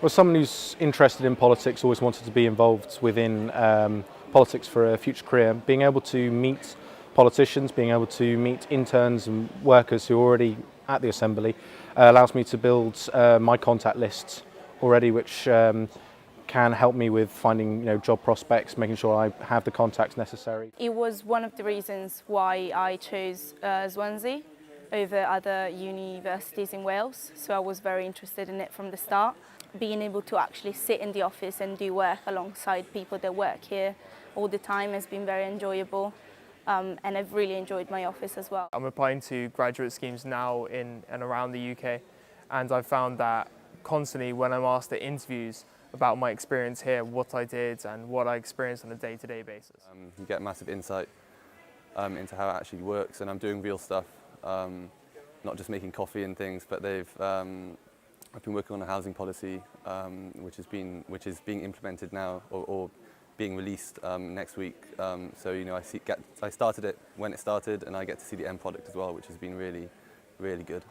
Well, someone who's interested in politics, always wanted to be involved within politics for a future career. Being able to meet politicians, being able to meet interns and workers who are already at the Assembly allows me to build my contact lists already, which can help me with finding job prospects, making sure I have the contacts necessary. It was one of the reasons why I chose Swansea over other universities in Wales, so I was very interested in it from the start. Being able to actually sit in the office and do work alongside people that work here all the time has been very enjoyable, and I've really enjoyed my office as well. I'm applying to graduate schemes now in and around the UK, and I've found that constantly when I'm asked at interviews about my experience here, what I did and what I experienced on a day-to-day basis. You get massive insight into how it actually works, and I'm doing real stuff, not just making coffee and things, but I've been working on a housing policy which is being implemented now or being released next week. So I started it when it started, and I get to see the end product as well, which has been really, really good.